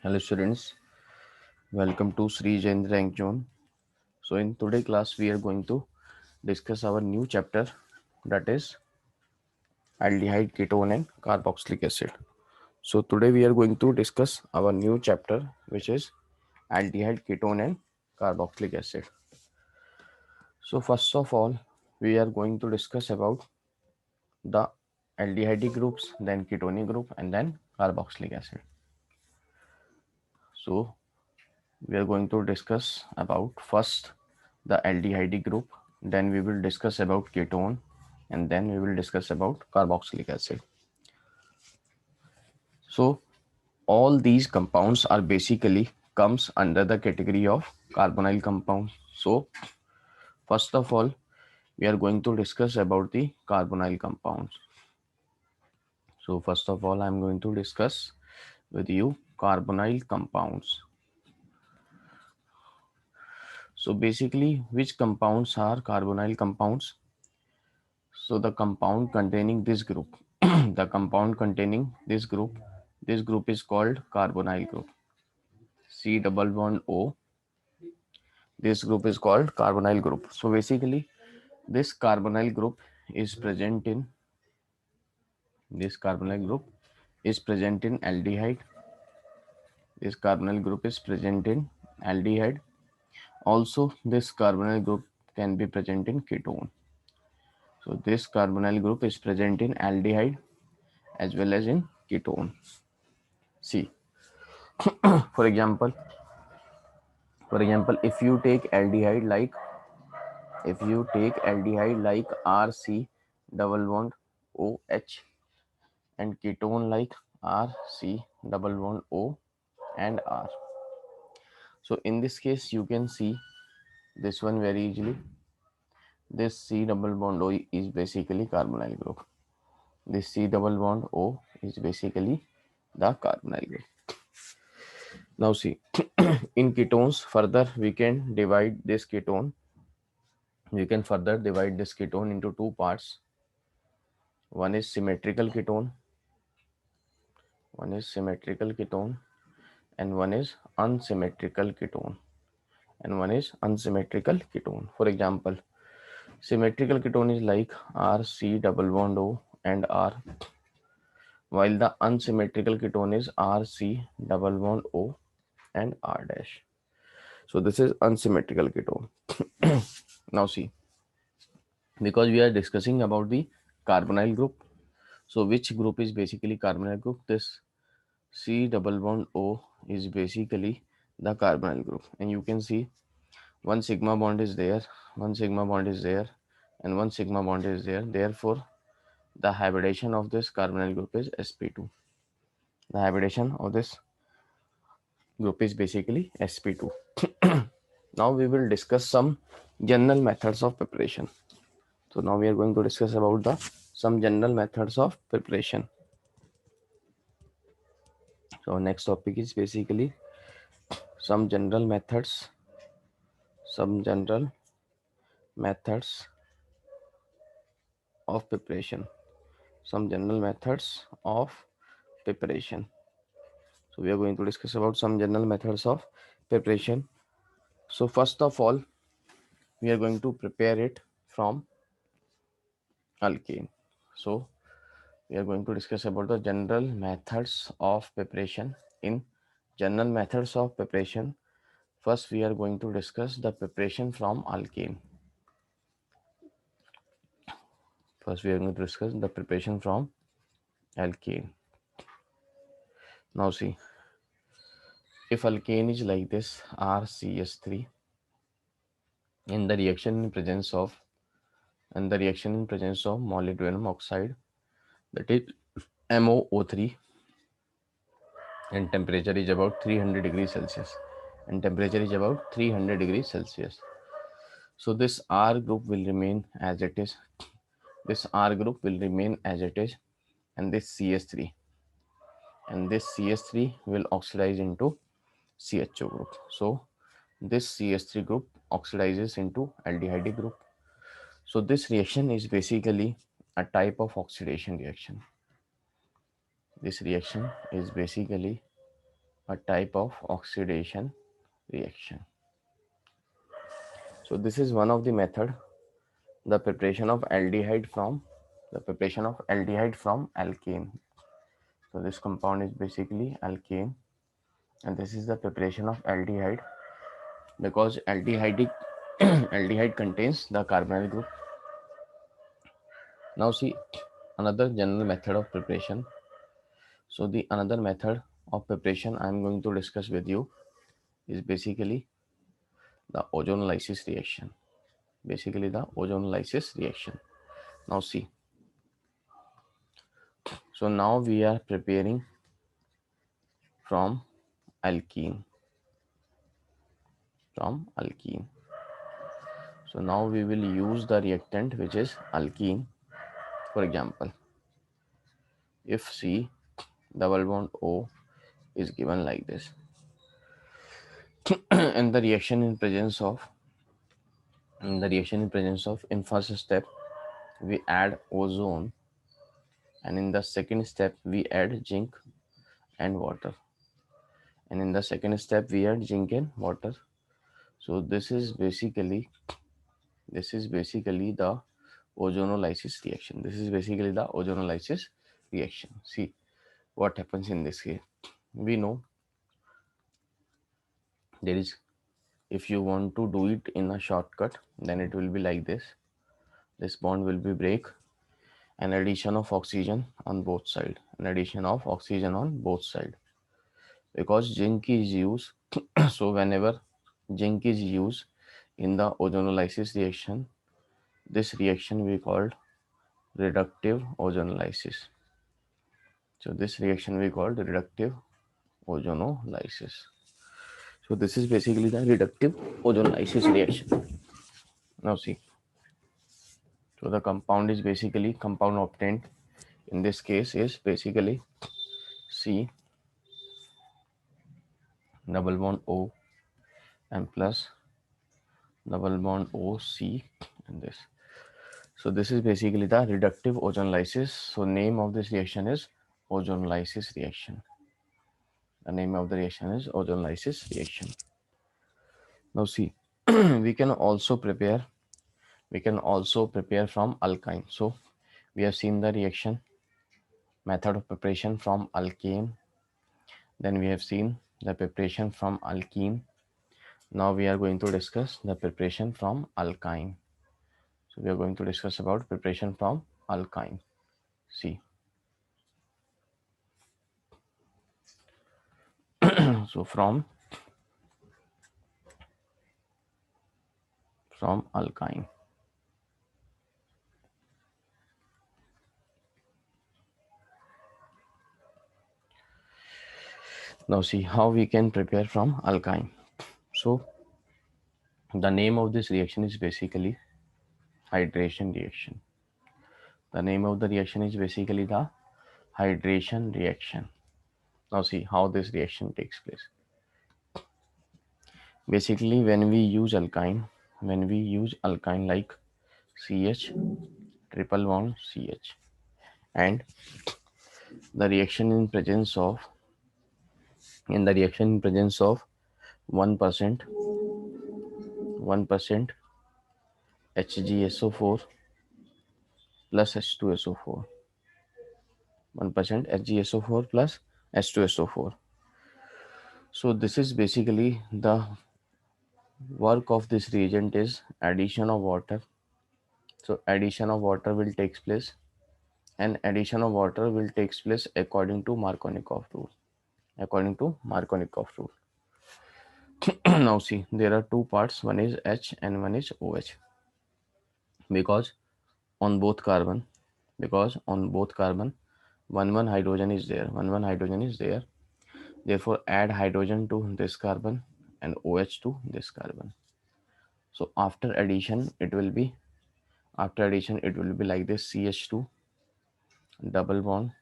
Hello students, welcome to Sri Jain Rank Zone. So in today class we are going to discuss our new chapter, that is aldehyde, ketone and carboxylic acid. So today we are going to discuss our new chapter, which is aldehyde, ketone and carboxylic acid. So first of all, we are going to discuss about the aldehyde groups, then ketone group and then carboxylic acid. So we are going to discuss about first the aldehyde group, then we will discuss about ketone, and then we will discuss about carboxylic acid. So all these compounds are basically comes under the category of carbonyl compounds. So first of all, we are going to discuss about the carbonyl compounds. So first of all, I am going to discuss with you carbonyl compounds. So basically, which compounds are carbonyl compounds? So the compound containing this group, the compound containing this group is called carbonyl group. C double bond O. This group is called carbonyl group. So basically, this carbonyl group is present in this carbonyl group is present in aldehyde. This carbonyl group is present in aldehyde. Also, this carbonyl group can be present in ketone. So this carbonyl group is present in aldehyde as well as in ketone. See, for example, if you take aldehyde like RC double bond OH and ketone like RC double bond O and R. So in this case, you can see this one very easily. This C double bond O is basically carbonyl group. This C double bond O is basically the carbonyl group. Now see, in ketones, further we can divide this ketone. We can further divide this ketone into two parts. One is symmetrical ketone, and one is unsymmetrical ketone, For example, symmetrical ketone is like RC double bond O and R, while the unsymmetrical ketone is RC double bond O and R dash. So this is unsymmetrical ketone. Now see, because we are discussing about the carbonyl group, so which group is basically carbonyl group? This C double bond O is basically the carbonyl group, and you can see one sigma bond is there, and one sigma bond is there. Therefore, the hybridization of this carbonyl group is sp2. The hybridization of this group is basically sp2. Now we will discuss some general methods of preparation. So now we are going to discuss about the some general methods of preparation. So next topic is basically some general methods, some general methods of preparation, some general methods of preparation. So we are going to discuss about some general methods of preparation. So first of all, we are going to prepare it from alkane. So we are going to discuss about the general methods of preparation. In general methods of preparation, first we are going to discuss the preparation from alkane. First we are going to discuss the preparation from alkane. Now see, if alkane is like this RCS3, in the reaction in presence of molybdenum oxide, that is MoO3, and temperature is about 300 degrees Celsius, so this R group will remain as it is, and this CS3 will oxidize into CHO group. So this CS3 group oxidizes into aldehyde group. So this reaction is basically a type of oxidation reaction. This reaction is basically a type of oxidation reaction. So this is one of the method, the preparation of aldehyde from alkane. So this compound is basically alkane, and this is the preparation of aldehyde, because aldehyde aldehyde contains the carbonyl group. Now see another general method of preparation. So the another method of preparation I am going to discuss with you is basically the ozonolysis reaction. Basically the ozonolysis reaction. Now see, so now we are preparing from alkene, So now we will use the reactant which is alkene. For example, if C double bond O is given like this, and the reaction in presence of in first step we add ozone, and in the second step we add zinc and water, and in the second step we add zinc and water. So this is basically the ozonolysis reaction. See what happens in this case. We know there is, if you want to do it in a shortcut, then it will be like this. This bond will be break, an addition of oxygen on both side, because zinc is used. So whenever zinc is used in the ozonolysis reaction, this reaction we called reductive ozonolysis. So this reaction we called reductive ozonolysis. So this is basically the reductive ozonolysis reaction. Now see, so the compound obtained in this case is basically C double bond O and plus double bond O C and this. So this is basically the reductive ozonolysis. So name of this reaction is ozonolysis reaction. The name of the reaction is ozonolysis reaction. Now see, we can also prepare from alkyne. So we have seen the reaction method of preparation from alkane. Then we have seen the preparation from alkene. Now we are going to discuss the preparation from alkyne. So we are going to discuss about preparation from alkyne. See, so from alkyne. Now see how we can prepare from alkyne. So the name of this reaction is basically hydration reaction. The name of the reaction is basically the hydration reaction. Now see how this reaction takes place. Basically when we use alkyne like CH triple bond CH, and the reaction in presence of 1% HgSO4 plus H2SO4, 1% HgSO4 plus H2SO4. So this is basically the work of this reagent is addition of water. So addition of water will takes place, and addition of water will takes place according to Markovnikov rule. Now see, there are two parts, one is H and one is OH, because on both carbon one hydrogen is there, therefore add hydrogen to this carbon and OH to this carbon. So after addition it will be like this: CH2 double bond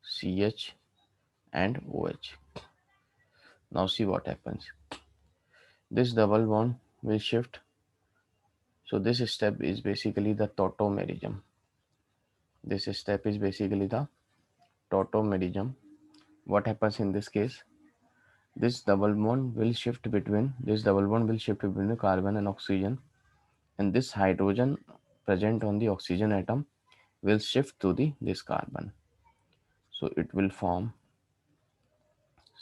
CH and OH. Now see what happens. This double bond will shift. So this step is basically the tautomerism. What happens in this case? This double bond will shift between the carbon and oxygen, and this hydrogen present on the oxygen atom will shift to the this carbon. So it will form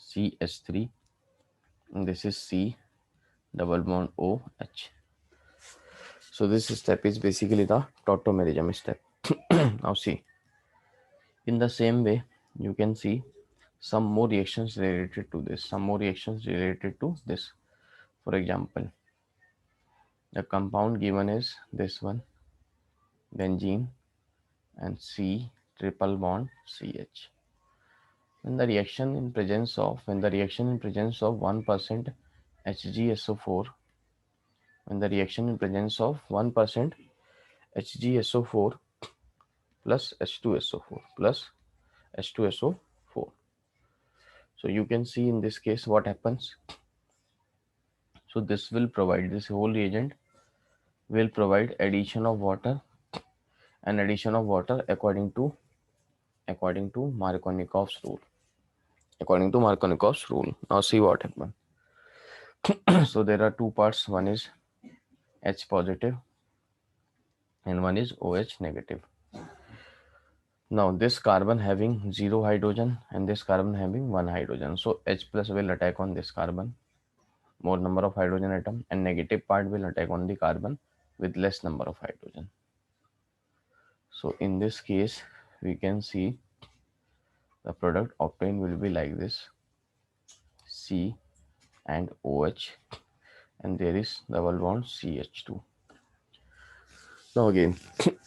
CH3, and this is C double bond OH. So this step is basically the tautomerism step. Now see, in the same way, you can see some more reactions related to this. For example, the compound given is this one, benzene, and C triple bond CH. When the reaction in presence of 1% HgSO4, when the reaction in presence of 1% HgSO4 plus H2SO4 plus H2SO4. So you can see in this case what happens. So this whole reagent will provide addition of water, and addition of water according to Markovnikov's rule. Now see what happens. So there are two parts. One is H positive and one is OH negative. Now this carbon having 0 hydrogen and this carbon having 1 hydrogen. So H plus will attack on this carbon, more number of hydrogen atom, and negative part will attack on the carbon with less number of hydrogen. So in this case, we can see the product obtained will be like this: C and OH, and there is double bond CH2. Now again,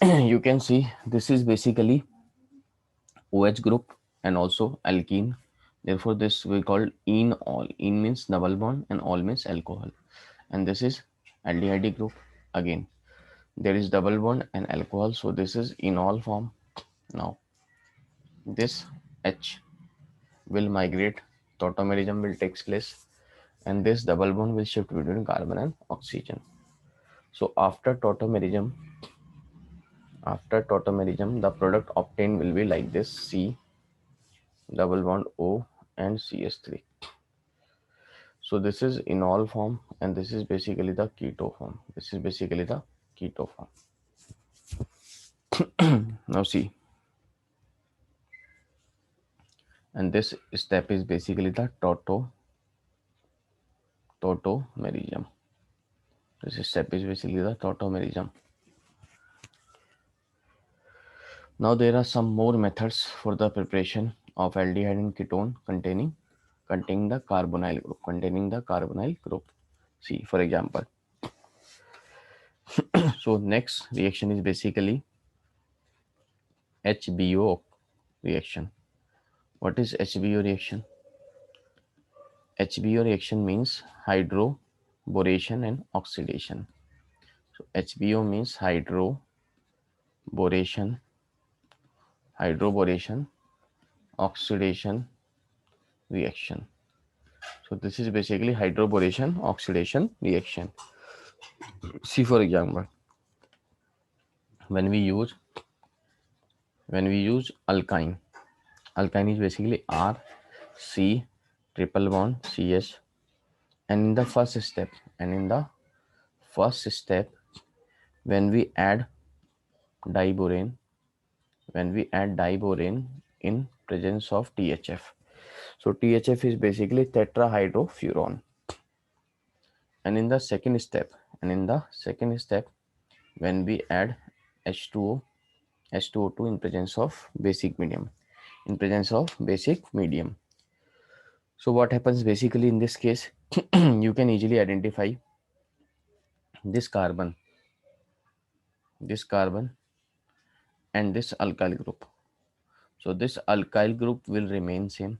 you can see this is basically OH group and also alkene. Therefore, this we call enol. En means double bond and all means alcohol. And this is aldehyde group. Again, there is double bond and alcohol. So this is enol form. Now, this H will migrate, tautomerism will take place, and this double bond will shift between carbon and oxygen. So after tautomerism, the product obtained will be like this: C double bond O and CH3. So this is enol form, and this is basically the keto form. Now see, and this step is basically the tautomerism. This step is basically the tautomerism. Now there are some more methods for the preparation of aldehyde and ketone containing the carbonyl group. See, for example, so next reaction is basically HBO reaction. What is HBO reaction? HBO reaction means hydroboration and oxidation. So HBO means hydroboration, oxidation reaction. So this is basically hydroboration oxidation reaction. See, for example, when we use alkyne is basically R C triple bond CH, and in the first step when we add diborane in presence of THF. So THF is basically tetrahydrofuran. And in the second step, when we add H2O2 in presence of basic medium. So what happens basically in this case, you can easily identify this carbon and this alkyl group. So this alkyl group will remain same.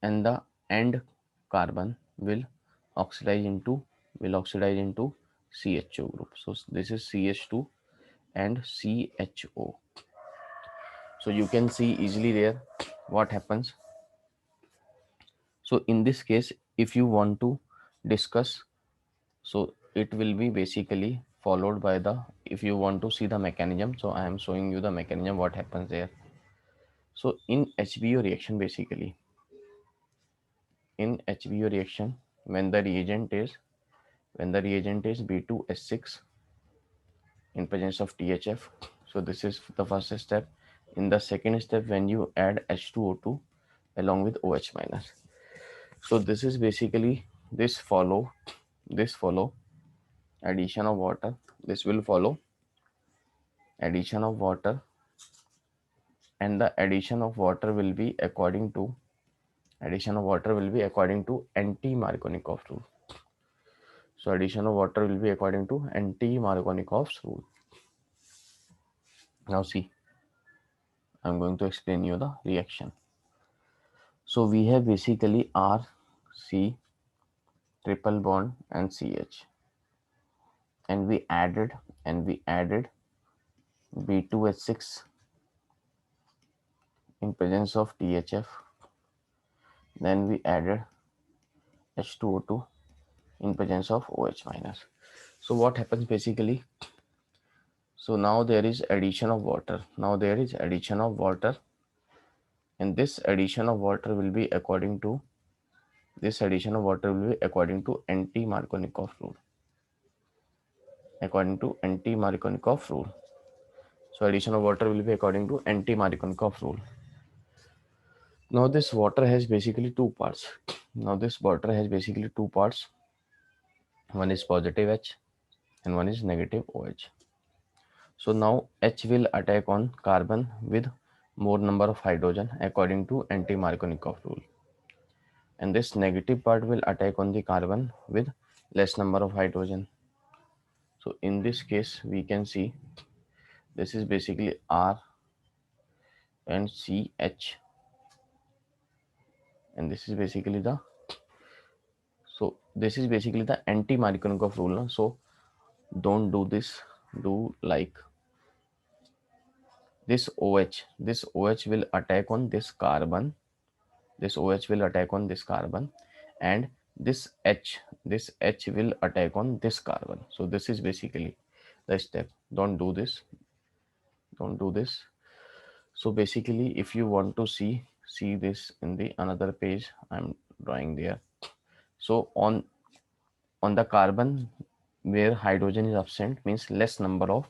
And the end carbon will oxidize into CHO group. So this is CH2 and CHO. So you can see easily there what happens. So in this case, if you want to discuss, so it will be basically followed by if you want to see the mechanism. So I am showing you the mechanism what happens there. So in HBO reaction, basically in HBO reaction, when the reagent is B2S6 in presence of THF. So this is the first step. In the second step, when you add H2O2 along with OH minus. So this is basically this follow addition of water. This will follow addition of water, and the addition of water will be according to anti-Markovnikov rule. So addition of water will be according to anti-Markovnikov's rule. Now see, I'm going to explain you the reaction. So we have basically R, C, triple bond and CH, and we added B2H6 in presence of THF. Then we added H2O2 in presence of OH minus. So what happens basically? So now there is addition of water. And this addition of water will be according to anti-Markovnikov rule. So addition of water will be according to anti-Markovnikov rule. Now this water has basically two parts. One is positive H and one is negative OH. So now H will attack on carbon with more number of hydrogen according to anti-Markovnikov rule. And this negative part will attack on the carbon with less number of hydrogen. So in this case, we can see this is basically R and CH, and this is basically the anti-Markovnikov rule. No? So don't do this. Do like this OH. This OH will attack on this carbon. And this H will attack on this carbon. So this is basically the step. Don't do this. So basically, if you want to see this in the another page, I'm drawing there. So on the carbon where hydrogen is absent, means less number of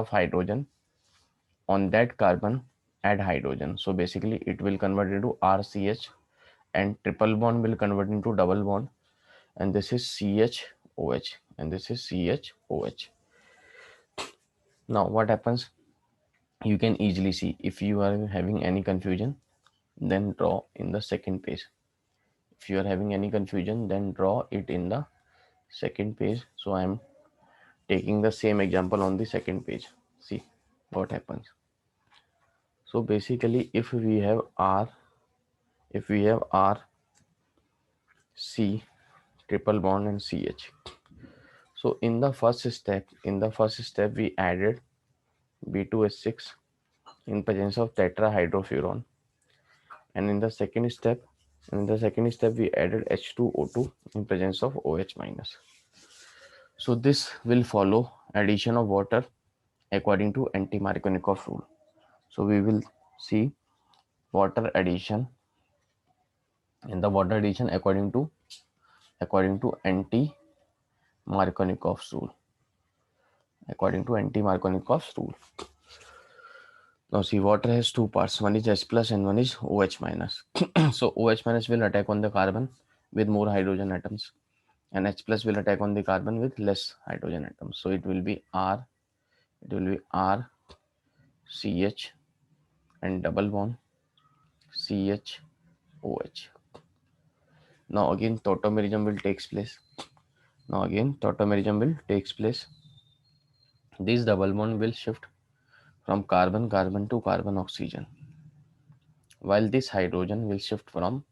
hydrogen. On that carbon, add hydrogen. So basically it will convert into RCH, and triple bond will convert into double bond, and this is CHOH, and this is CHOH. Now what happens? You can easily see. If you are having any confusion, then draw in the second page. Then draw it in the second page. So I am taking the same example on the second page. See what happens. So basically, if we have R, C, triple bond and CH. So in the first step, we added B2H6 in presence of tetrahydrofuran, and in the second step, we added H2O2 in presence of OH minus. So this will follow addition of water according to anti-Markovnikov rule. So we will see water addition, and the water addition according to anti-Markovnikov's rule. Now see, water has two parts. One is H plus and one is OH minus. So OH minus will attack on the carbon with more hydrogen atoms, and H plus will attack on the carbon with less hydrogen atoms. So it will be R, CH and double bond CH OH. Now again tautomerism will takes place. This double bond will shift from carbon to carbon oxygen, while this hydrogen will shift from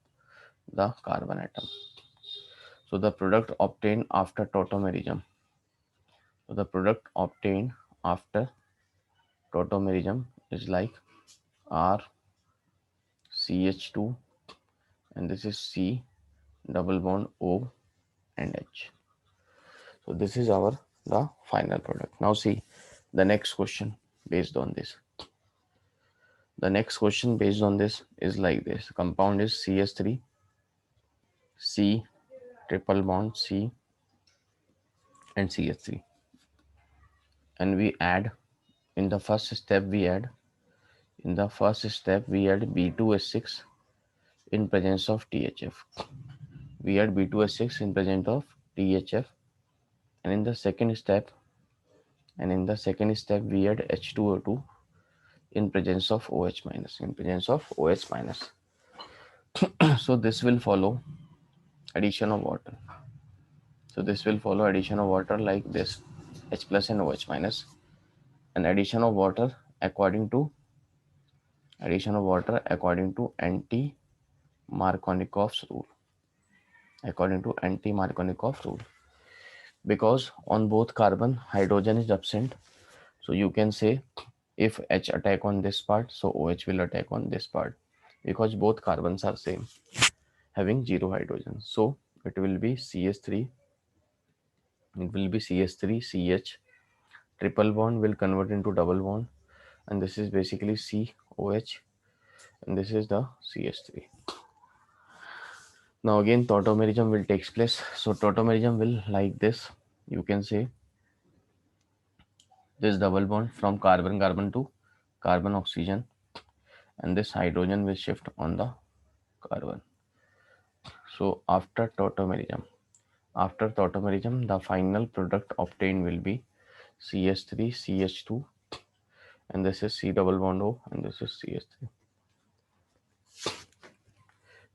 the carbon atom. So the product obtained after tautomerism is like R CH2, and this is C double bond O and H. So this is the final product. Now see the next question based on this. The next question based on this is like this. Compound is CS3, C, triple bond C and CS3. And we add, in the first step we add, B2H6 in presence of THF. We add B2H6 in presence of THF. And in the second step, we add H2O2 in presence of OH minus, So this will follow addition of water. Like this, H plus and OH minus, and addition of water according to anti-Markovnikov's rule. Because on both carbon hydrogen is absent, so you can say if H attack on this part, so OH will attack on this part, because both carbons are same, having zero hydrogen. So it will be CS3, CH, triple bond will convert into double bond, and this is basically COH, and this is the CH3. Now again tautomerism will takes place. So tautomerism will like this. You can say this double bond from carbon to carbon oxygen, and this hydrogen will shift on the carbon. So after tautomerism, the final product obtained will be CH3, CH2, and this is C double bond O, and this is CH3.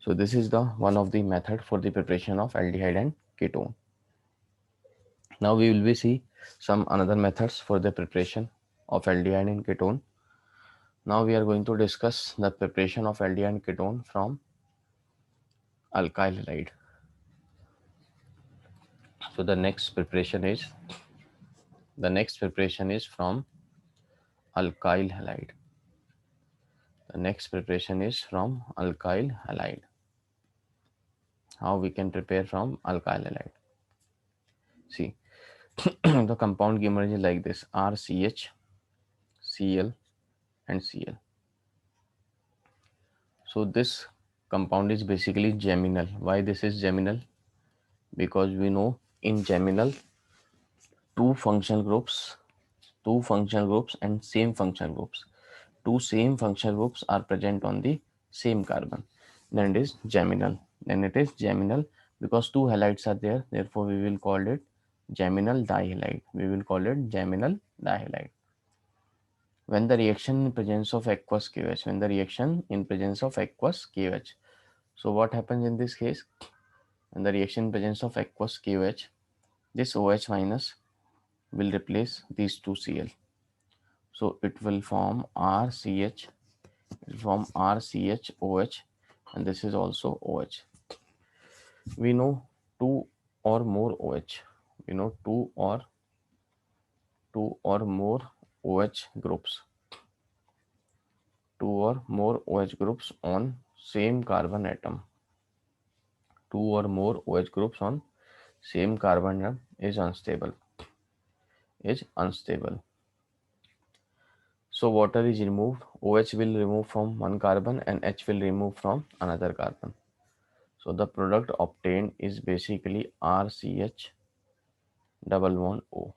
So this is the one of the method for the preparation of aldehyde and ketone. Now we will be see some another methods for the preparation of aldehyde and ketone. Now we are going to discuss the preparation of aldehyde and ketone from alkyl halide. So the next preparation is from alkyl halide. How we can prepare from alkyl halide? See, the compound emerges like this: RCH, Cl, and Cl. So this compound is basically geminal. Why this is geminal? Because we know in geminal two functional groups and same functional groups. Two same functional groups are present on the same carbon. Then it is geminal. Because two halides are there. Therefore, we will call it geminal dihalide. When the reaction in presence of aqueous KOH. So what happens in this case? When the reaction in presence of aqueous KOH, this OH minus will replace these two Cl. So it will form RCH, OH, and this is also OH. We know two or more OH. Two or more OH groups. On same carbon atom. Is unstable. So water is removed. OH will remove from one carbon and H will remove from another carbon. So the product obtained is basically RCH double bond O.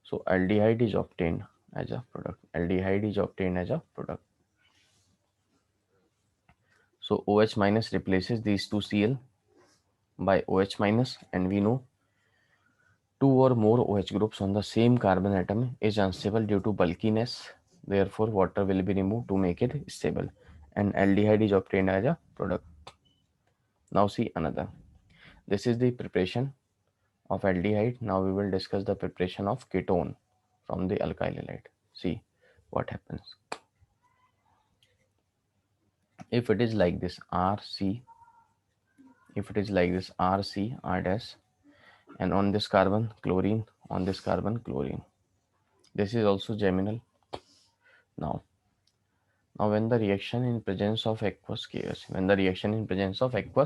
So aldehyde is obtained as a product. So OH minus replaces these two Cl by OH minus, and we know two or more OH groups on the same carbon atom is unstable due to bulkiness. Therefore, water will be removed to make it stable, and aldehyde is obtained as a product. Now see another. This is the preparation of aldehyde. Now we will discuss the preparation of ketone from the alkyl halide. See what happens. If it is like this RC, R dash, and on this carbon chlorine, This is also geminal. Now when the reaction in presence of aqueous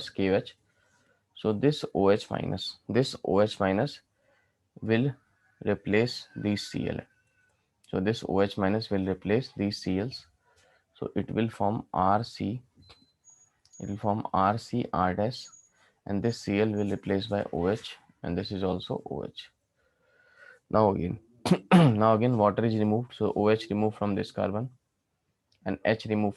KOH, so this OH minus will replace these Cl. So this OH minus will replace these Cls, So it will form RC. It will form RC R dash, and this Cl will replace by OH, and this is also OH. Now again, now again water is removed, so OH removed from this carbon and H removed